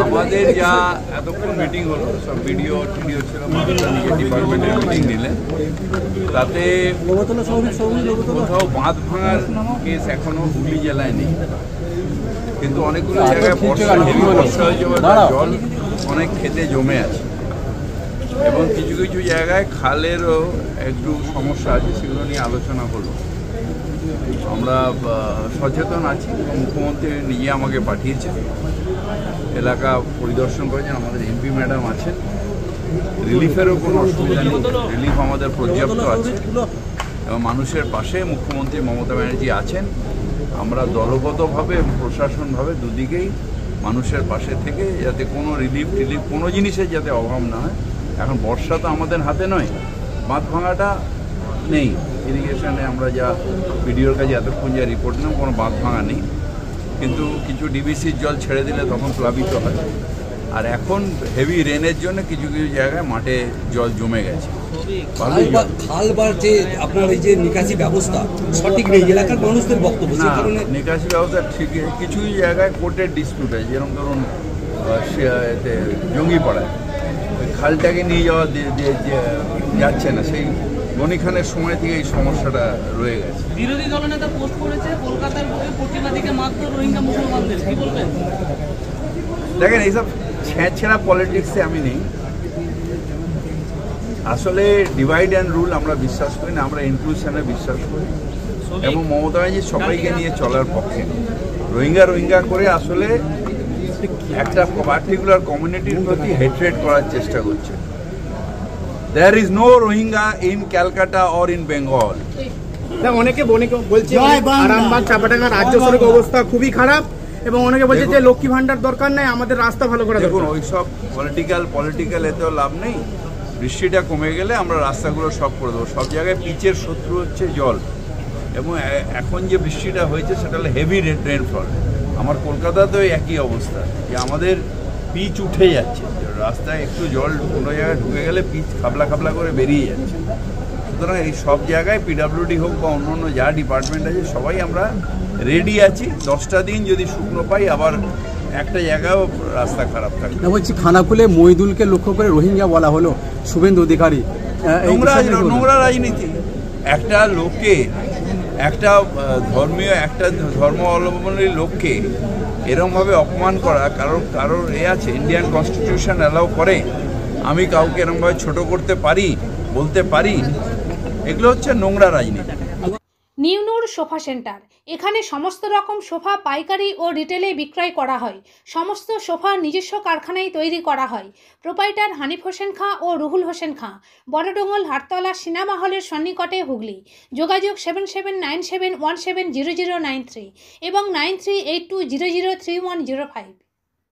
আমাদের যা এতক্ষণ মিটিং হলো সব ভিডিও টিডিও ছিল, নিজের ডিপার্টমেন্টের মিটিং নিলেন, তাতে কোথাও বাঁধ ভাঙার কেস এখনো হুগলি জেলায় নেই, কিন্তু অনেকগুলো জায়গায় বর্ষা হয়েছে, জল অনেক খেতে জমে আছে এবং কিছু কিছু জায়গায় খালেরও একটু সমস্যা আছে, সেগুলো নিয়ে আলোচনা হলো। আমরা সচেতন আছি, মুখ্যমন্ত্রী নিজে আমাকে পাঠিয়েছেন, এলাকা পরিদর্শন করেছেন, আমাদের এমপি ম্যাডাম আছেন, রিলিফেরও কোনো অসুবিধা নেই, রিলিফ আমাদের পর্যাপ্ত আছে এবং মানুষের পাশে মুখ্যমন্ত্রী মমতা ব্যানার্জি আছেন। আমরা দলগতভাবে এবং প্রশাসনভাবে দুদিকেই মানুষের পাশে থেকে যাতে কোনো রিলিফ কোনো জিনিসের যাতে অভাব না হয়। এখন বর্ষা তো আমাদের হাতে নয়, বাঁধ ভাঙাটা নেই, ইরিগেশনে আমরা যা ভিডিওর কাছে এতক্ষণ যা রিপোর্ট নিলাম কোনো বাঁধ ভাঙা নেই, কিন্তু কিছু ডিবিসির জল ছেড়ে দিলে তখন প্লাবিত হয়। আর এখন হেভি রেনের জন্য কিছু কিছু জায়গায় মাঠে জল জমে গেছে। খাল বা যে আপনার এই যে নিকাশি ব্যবস্থা সঠিক নেই, এলাকার মানুষদের বক্তব্য নিকাশি ব্যবস্থা ঠিক, কিছু জায়গায় কোর্টের ডিসপিউট আছে, যেরকম ধরুন জঙ্গিপাড়ায় ওই খালটাকে নিয়ে যাওয়া যাচ্ছে না, সেই গণিখানের সময় থেকে এই সমস্যাটা রয়ে গেছে। বিরোধী দলনেতা পোস্ট করেছে কলকাতার বুকে প্রতিবাদীকে মাত্র রোহিঙ্গা মুসলমানদের, কি বলবেন? দেখেন, এইসব ছেঁড়া পলিটিক্সে আমি নেই। আসলে ডিভাইড অ্যান্ড রুল আমরা বিশ্বাস করি না, আমরা ইনক্লুশনে বিশ্বাস করি এবং মমতা ব্যানার্জি সবাইকে নিয়ে চলার পক্ষে। রোহিঙ্গা করে আসলে একটা পার্টিকুলার কমিউনিটির প্রতি হেট্রেড করার চেষ্টা করছে। There is no Rohingya in Calcutta or in Bengal. অনেকে বলছে আরামবাগ চাপাডাঙ্গা রাজ্য সড়ক অবস্থা খুবই খারাপ এবং অনেকে বলছে যে লক্ষ্মী ভান্ডার দরকার নাই, আমাদের রাস্তা ভালো করে দেখুন, ওইসব পলিটিক্যাল এতেও লাভ নেই। বৃষ্টিটা কমে গেলে আমরা রাস্তাগুলো সব করে দেবো। সব জায়গায় পিচের শত্রু হচ্ছে জল, এবং এখন যে বৃষ্টিটা হয়েছে সেটা হলো হেভি রেনফল। আমার কলকাতাতেও একই অবস্থা, যে আমাদের পিচ উঠে যাচ্ছে, রাস্তায় একটু জল কোনো জায়গায় ঢুকে গেলে পিচ খাবলা করে বেরিয়ে যাচ্ছে। সুতরাং এই সব জায়গায় পিডাব্লিউডি হোক বা অন্য যা ডিপার্টমেন্ট আছে সবাই আমরা রেডি আছি। 10টা দিন যদি শুকনো পাই, আবার একটা জায়গায়ও রাস্তা খারাপ থাকে। বলছি, খানাকুলে মইদুলকে লক্ষ্য করে রোহিঙ্গা বলা হলো শুভেন্দু অধিকারী, নোংরা রাজনীতি। একটা লোককে, একটা ধর্ম অবলম্বনের লোককে এরকমভাবে অপমান করা, কারোর আছে ইন্ডিয়ান কনস্টিটিউশন অ্যালাউ করে আমি কাউকে এরকমভাবে ছোট করতে পারি, বলতে পারি? এগুলো হচ্ছে নোংরা রাজনীতি। নিউ নূর সোফা সেন্টার, এখানে সমস্ত রকম সোফা পাইকারি ও রিটেলে বিক্রয় করা হয়। সমস্ত সোফা নিজস্ব কারখানায় তৈরি করা হয়। প্রোপাইটার হানিফ হোসেন খাঁ ও রুহুল হোসেন খাঁ, বড়ডোঙ্গল হাটতলা সিনেমা হলের সন্নিকটে, হুগলি। যোগাযোগ 7797170093 এবং 9382003105।